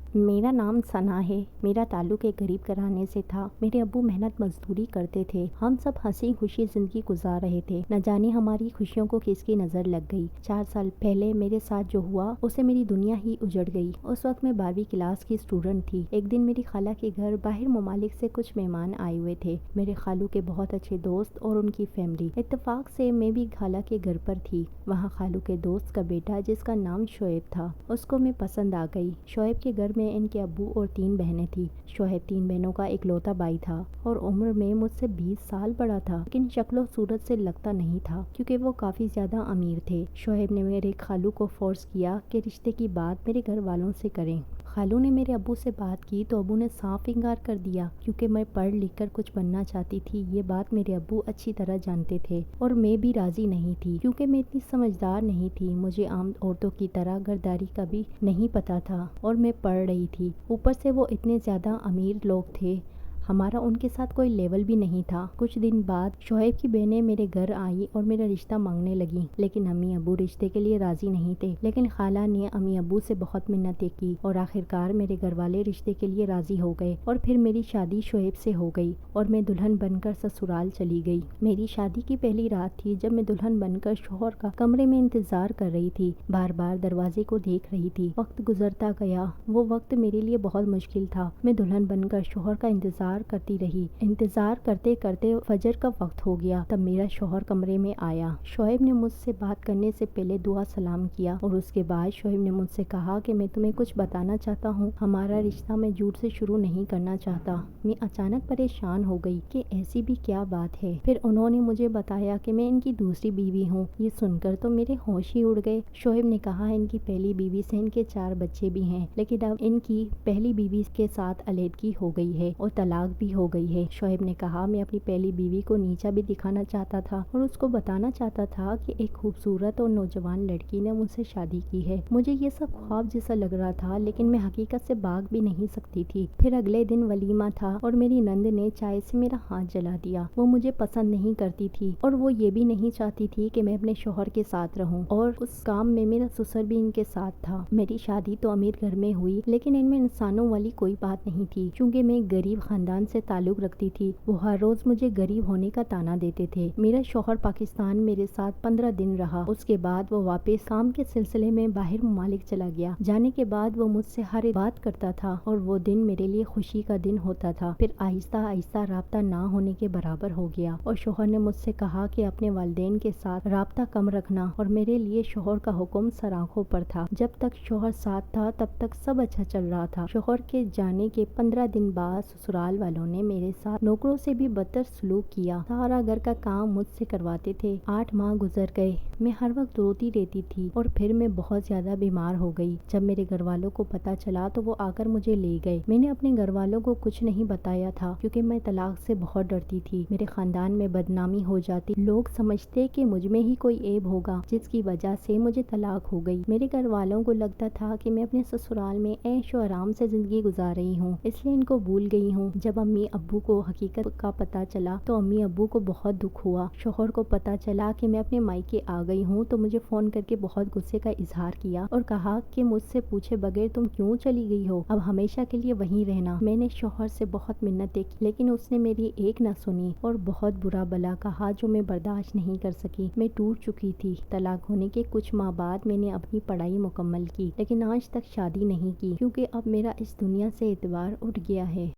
मेरा नाम सना है। मेरा ताल्लुक एक गरीब घराने से था। मेरे अब्बू मेहनत मजदूरी करते थे। हम सब हंसी खुशी जिंदगी गुजार रहे थे। न जाने हमारी खुशियों को किसकी नजर लग गई। 4 साल पहले मेरे साथ जो हुआ उससे मेरी दुनिया ही उजड़ गई। उस वक्त मैं 12वीं क्लास की स्टूडेंट थी। एक दिन मेरी खाला के घर बाहर ममालिक से कुछ मेहमान आए हुए थे। मेरे खालू के बहुत अच्छे दोस्त और उनकी फैमिली। इत्तेफाक से मैं भी खाला के घर पर थी। वहाँ खालू के दोस्त का बेटा जिसका नाम शोएब था, उसको मैं पसंद आ गई। शोएब के घर में इनके अब्बू और 3 बहनें थी। शोएब 3 बहनों का इकलौता भाई था और उम्र में मुझसे 20 साल बड़ा था, लेकिन शक्लो सूरत से लगता नहीं था क्योंकि वो काफी ज्यादा अमीर थे। शोएब ने मेरे खालू को फोर्स किया कि रिश्ते की बात मेरे घर वालों से करें। खालू ने मेरे अब्बू से बात की तो अब्बू ने साफ इनकार कर दिया क्योंकि मैं पढ़ लिख कर कुछ बनना चाहती थी। ये बात मेरे अब्बू अच्छी तरह जानते थे और मैं भी राजी नहीं थी क्योंकि मैं इतनी समझदार नहीं थी। मुझे आम औरतों की तरह घरदारी का भी नहीं पता था और मैं पढ़ रही थी। ऊपर से वो इतने ज्यादा अमीर लोग थे, हमारा उनके साथ कोई लेवल भी नहीं था। कुछ दिन बाद शोएब की बहनें मेरे घर आई और मेरा रिश्ता मांगने लगी, लेकिन अम्मी अब्बू रिश्ते के लिए राजी नहीं थे। लेकिन खाला ने अम्मी अब्बू से बहुत मिन्नतें की और आखिरकार मेरे घर वाले रिश्ते के लिए राजी हो गए और फिर मेरी शादी शोएब से हो गई और मैं दुल्हन बनकर ससुराल चली गई। मेरी शादी की पहली रात थी जब मैं दुल्हन बनकर शोहर का कमरे में इंतजार कर रही थी। बार बार दरवाजे को देख रही थी। वक्त गुजरता गया। वो वक्त मेरे लिए बहुत मुश्किल था। मैं दुल्हन बनकर शोहर का इंतजार करती रही। इंतजार करते करते फजर का वक्त हो गया। तब मेरा शोहर कमरे में आया। शोएब ने मुझसे बात करने से पहले दुआ सलाम किया और उसके बाद शोएब ने मुझसे कहा कि मैं तुम्हें कुछ बताना चाहता हूँ। हमारा रिश्ता मैं झूठ से शुरू नहीं करना चाहता। मैं अचानक परेशान हो गई कि ऐसी भी क्या बात है। फिर उन्होंने मुझे बताया कि मैं इनकी दूसरी बीवी हूँ। ये सुनकर तो मेरे होश ही उड़ गए। शोएब ने कहा इनकी पहली बीवी से इनके 4 बच्चे भी हैं, लेकिन अब इनकी पहली बीवी के साथ अलहदगी हो गई है और तलाक भी हो गई है। शोएब ने कहा मैं अपनी पहली बीवी को नीचा भी दिखाना चाहता था और उसको बताना चाहता था कि एक खूबसूरत और नौजवान लड़की ने मुझसे शादी की है। मुझे ये सब ख्वाब जैसा लग रहा था, लेकिन मैं हकीकत से भाग भी नहीं सकती थी। फिर अगले दिन वलीमा था और मेरी नंद ने चाय से मेरा हाथ जला दिया। वो मुझे पसंद नहीं करती थी और वो ये भी नहीं चाहती थी कि मैं अपने शोहर के साथ रहूं और उस काम में मेरा ससुर भी इनके साथ था। मेरी शादी तो अमीर घर में हुई, लेकिन इनमें इंसानों वाली कोई बात नहीं थी। चूंकि मैं गरीब खानदान से ताल्लुक रखती थी, वो हर रोज मुझे गरीब होने का ताना देते थे। मेरा शोहर पाकिस्तान मेरे साथ 15 दिन रहा। उसके बाद वो वापस काम के सिलसिले में बाहर ममालिक चला गया। जाने के बाद वो मुझसे हर एक बात करता था और वो दिन मेरे लिए खुशी का दिन होता था। फिर आहिस्ता आहिस्ता राब्ता ना होने के बराबर हो गया और शोहर ने मुझसे कहा कि अपने वालिदैन के साथ राब्ता कम रखना और मेरे लिए शोहर का हुक्म सर आंखों पर था। जब तक शोहर साथ था तब तक सब अच्छा चल रहा था। शोहर के जाने के 15 दिन बाद ससुराल वालों ने मेरे साथ नौकरों से भी बदतर सलूक किया। सारा घर का काम मुझसे करवाते थे। 8 माह गुजर गए। मैं हर वक्त रोती रहती थी और फिर मैं बहुत ज्यादा बीमार हो गई। जब मेरे घर वालों को पता चला तो वो आकर मुझे ले गए। मैंने अपने घर वालों को कुछ नहीं बताया था क्योंकि मैं तलाक से बहुत डरती थी। मेरे खानदान में बदनामी हो जाती। लोग समझते कि मुझ में ही कोई ऐब होगा जिसकी वजह से मुझे तलाक हो गई। मेरे घर वालों को लगता था कि मैं अपने ससुराल में ऐशो आराम से जिंदगी गुजार रही हूँ, इसलिए इनको भूल गई हूँ। जब अम्मी अब्बू को हकीकत का पता चला तो अम्मी अब्बू को बहुत दुख हुआ। शोहर को पता चला कि मैं अपने मायके आ गई हूँ तो मुझे फोन करके बहुत गुस्से का इजहार किया और कहा कि मुझसे पूछे बगैर तुम क्यों चली गई हो, अब हमेशा के लिए वहीं रहना। मैंने शोहर से बहुत मिन्नतें की, लेकिन उसने मेरी एक न सुनी और बहुत बुरा भला कहा जो मैं बर्दाश्त नहीं कर सकी। मैं टूट चुकी थी। तलाक होने के कुछ माह बाद मैंने अपनी पढ़ाई मुकम्मल की, लेकिन आज तक शादी नहीं की क्योंकि अब मेरा इस दुनिया से एतबार उठ गया है।